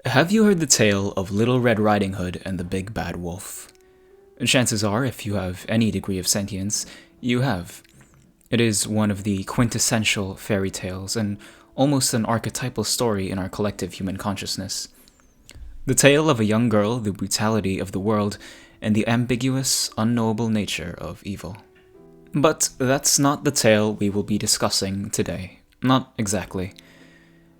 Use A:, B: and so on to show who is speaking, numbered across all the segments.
A: Have you heard the tale of Little Red Riding Hood and the Big Bad Wolf? Chances are, if you have any degree of sentience, you have. It is one of the quintessential fairy tales and almost an archetypal story in our collective human consciousness. The tale of a young girl, the brutality of the world, and the ambiguous, unknowable nature of evil. But that's not the tale we will be discussing today. Not exactly.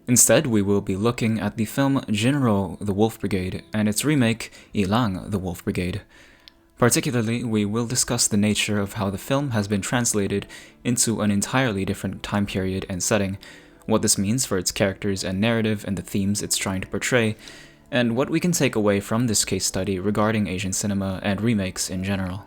A: Instead, we will be looking at the film Jin-Roh, The Wolf Brigade, and its remake, Illang, The Wolf Brigade. Particularly, we will discuss the nature of how the film has been translated into an entirely different time period and setting, what this means for its characters and narrative and the themes it's trying to portray, and what we can take away from this case study regarding Asian cinema and remakes in general.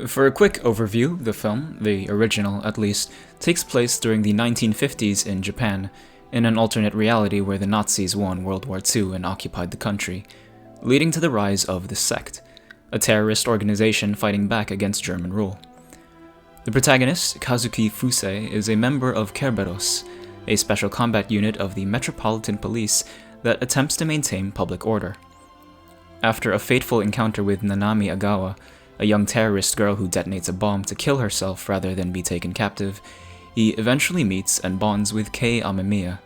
A: For a quick overview, the film, the original at least, takes place during the 1950s in Japan, in an alternate reality where the Nazis won World War II and occupied the country, leading to the rise of the Sect, a terrorist organization fighting back against German rule. The protagonist, Kazuki Fusei, is a member of Kerberos, a special combat unit of the Metropolitan Police that attempts to maintain public order. After a fateful encounter with Nanami Agawa, a young terrorist girl who detonates a bomb to kill herself rather than be taken captive, he eventually meets and bonds with Kei Amemiya,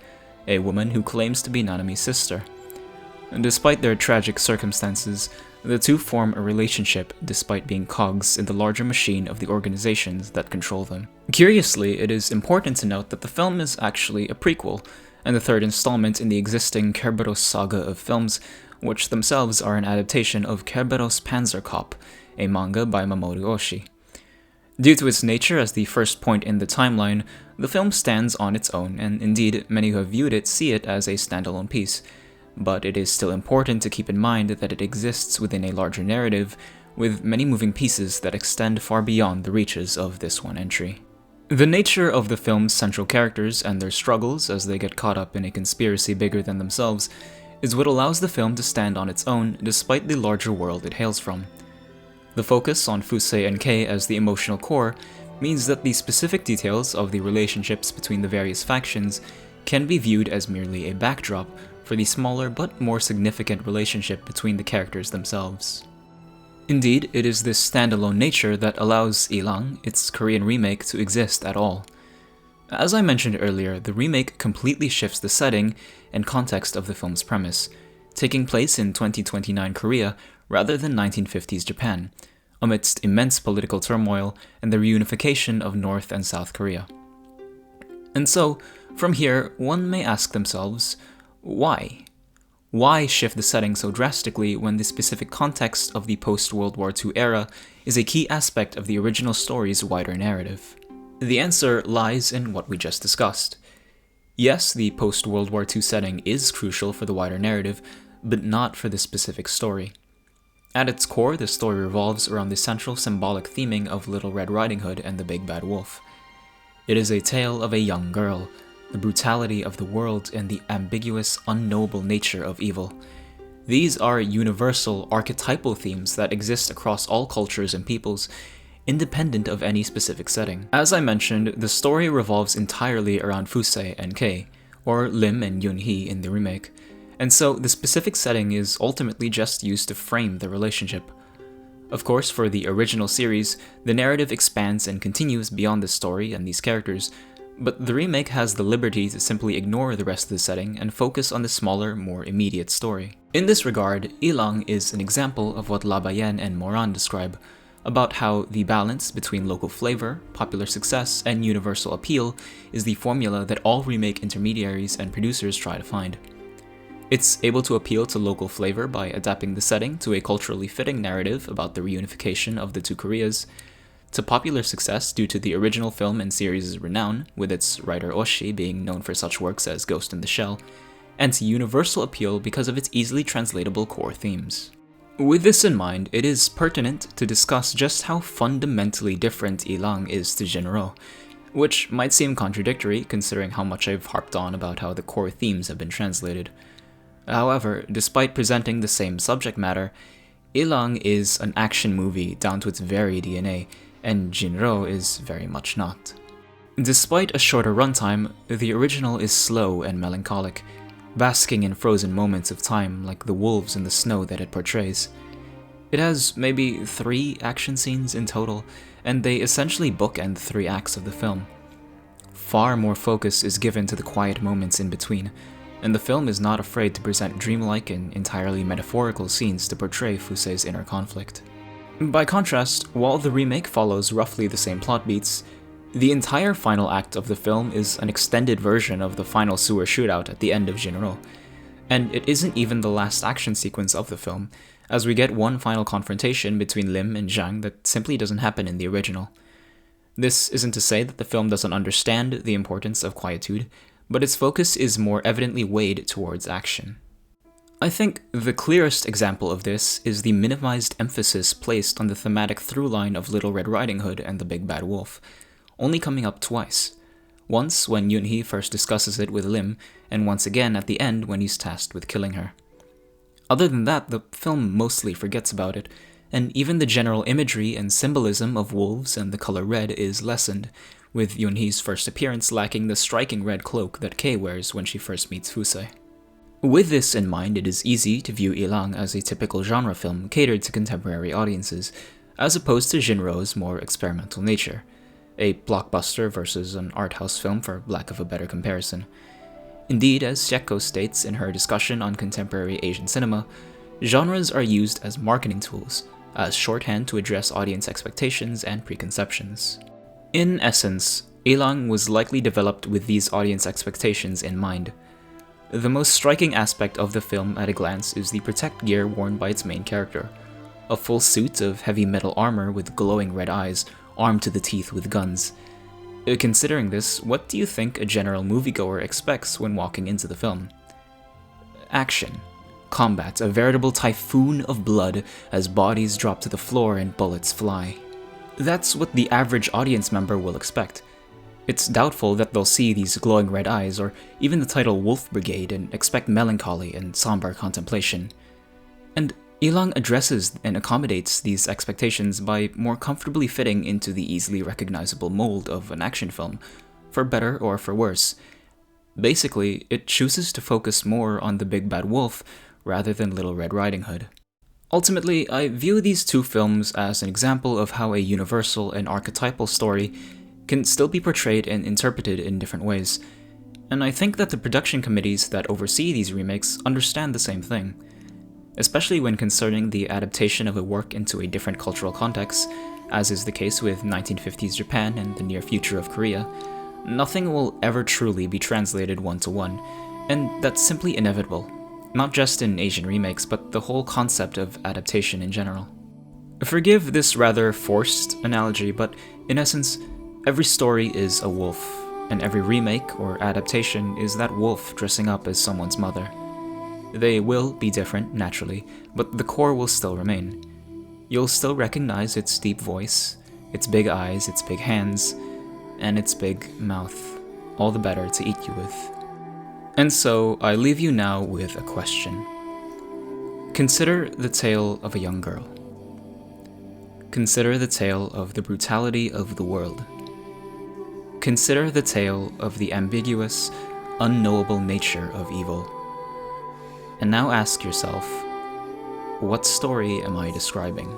A: a woman who claims to be Nanami's sister. Despite their tragic circumstances, the two form a relationship despite being cogs in the larger machine of the organizations that control them. Curiously, it is important to note that the film is actually a prequel, and the third installment in the existing Kerberos saga of films, which themselves are an adaptation of Kerberos Panzer Cop, a manga by Mamoru Oshii. Due to its nature as the first point in the timeline, the film stands on its own, and indeed, many who have viewed it see it as a standalone piece. But it is still important to keep in mind that it exists within a larger narrative, with many moving pieces that extend far beyond the reaches of this one entry. The nature of the film's central characters and their struggles as they get caught up in a conspiracy bigger than themselves is what allows the film to stand on its own despite the larger world it hails from. The focus on Fusei and Kei as the emotional core means that the specific details of the relationships between the various factions can be viewed as merely a backdrop for the smaller but more significant relationship between the characters themselves. Indeed, it is this standalone nature that allows Illang, its Korean remake, to exist at all. As I mentioned earlier, the remake completely shifts the setting and context of the film's premise, taking place in 2029 Korea rather than 1950s Japan, amidst immense political turmoil and the reunification of North and South Korea. And so, from here, one may ask themselves, why? Why shift the setting so drastically when the specific context of the post-World War II era is a key aspect of the original story's wider narrative? The answer lies in what we just discussed. Yes, the post-World War II setting is crucial for the wider narrative, but not for the specific story. At its core, the story revolves around the central symbolic theming of Little Red Riding Hood and the Big Bad Wolf. It is a tale of a young girl, the brutality of the world, and the ambiguous, unknowable nature of evil. These are universal, archetypal themes that exist across all cultures and peoples, independent of any specific setting. As I mentioned, the story revolves entirely around Fusei and Kei, or Lim and Yoon-hee in the remake, and so the specific setting is ultimately just used to frame the relationship. Of course, for the original series, the narrative expands and continues beyond the story and these characters, but the remake has the liberty to simply ignore the rest of the setting and focus on the smaller, more immediate story. In this regard, Illang is an example of what Labayen and Moran describe, about how the balance between local flavor, popular success, and universal appeal is the formula that all remake intermediaries and producers try to find. It's able to appeal to local flavor by adapting the setting to a culturally fitting narrative about the reunification of the two Koreas, to popular success due to the original film and series' renown, with its writer Oshii being known for such works as Ghost in the Shell, and to universal appeal because of its easily translatable core themes. With this in mind, it is pertinent to discuss just how fundamentally different Illang is to Jin-Roh, which might seem contradictory considering how much I've harped on about how the core themes have been translated. However, despite presenting the same subject matter, Illang is an action movie down to its very DNA, and Jin-Roh is very much not. Despite a shorter runtime, the original is slow and melancholic, basking in frozen moments of time like the wolves in the snow that it portrays. It has maybe 3 action scenes in total, and they essentially bookend 3 acts of the film. Far more focus is given to the quiet moments in between, and the film is not afraid to present dreamlike and entirely metaphorical scenes to portray Fusei's inner conflict. By contrast, while the remake follows roughly the same plot beats, the entire final act of the film is an extended version of the final sewer shootout at the end of Jin-Roh, and it isn't even the last action sequence of the film, as we get one final confrontation between Lim and Zhang that simply doesn't happen in the original. This isn't to say that the film doesn't understand the importance of quietude, but its focus is more evidently weighed towards action. I think the clearest example of this is the minimized emphasis placed on the thematic through-line of Little Red Riding Hood and the Big Bad Wolf, only coming up twice. Once when Yoon-hee first discusses it with Lim, and once again at the end when he's tasked with killing her. Other than that, the film mostly forgets about it, and even the general imagery and symbolism of wolves and the color red is lessened, with Yoon-hee's first appearance lacking the striking red cloak that Kei wears when she first meets Fusei. With this in mind, it is easy to view Illang as a typical genre film catered to contemporary audiences, as opposed to Jin-Roh's more experimental nature, a blockbuster versus an art house film for lack of a better comparison. Indeed, as Sieko states in her discussion on contemporary Asian cinema, genres are used as marketing tools, as shorthand to address audience expectations and preconceptions. In essence, Illang was likely developed with these audience expectations in mind. The most striking aspect of the film at a glance is the protect gear worn by its main character, a full suit of heavy metal armor with glowing red eyes, armed to the teeth with guns. Considering this, what do you think a general moviegoer expects when walking into the film? Action. Combat, a veritable typhoon of blood as bodies drop to the floor and bullets fly. That's what the average audience member will expect. It's doubtful that they'll see these glowing red eyes or even the title Wolf Brigade and expect melancholy and somber contemplation. And Illang addresses and accommodates these expectations by more comfortably fitting into the easily recognizable mold of an action film, for better or for worse. Basically, it chooses to focus more on the Big Bad Wolf rather than Little Red Riding Hood. Ultimately, I view these 2 films as an example of how a universal and archetypal story can still be portrayed and interpreted in different ways, and I think that the production committees that oversee these remakes understand the same thing. Especially when concerning the adaptation of a work into a different cultural context, as is the case with 1950s Japan and the near future of Korea, nothing will ever truly be translated one-to-one, and that's simply inevitable, not just in Asian remakes, but the whole concept of adaptation in general. Forgive this rather forced analogy, but in essence, every story is a wolf, and every remake or adaptation is that wolf dressing up as someone's mother. They will be different, naturally, but the core will still remain. You'll still recognize its deep voice, its big eyes, its big hands, and its big mouth, all the better to eat you with. And so, I leave you now with a question. Consider the tale of a young girl. Consider the tale of the brutality of the world. Consider the tale of the ambiguous, unknowable nature of evil. And now ask yourself, what story am I describing?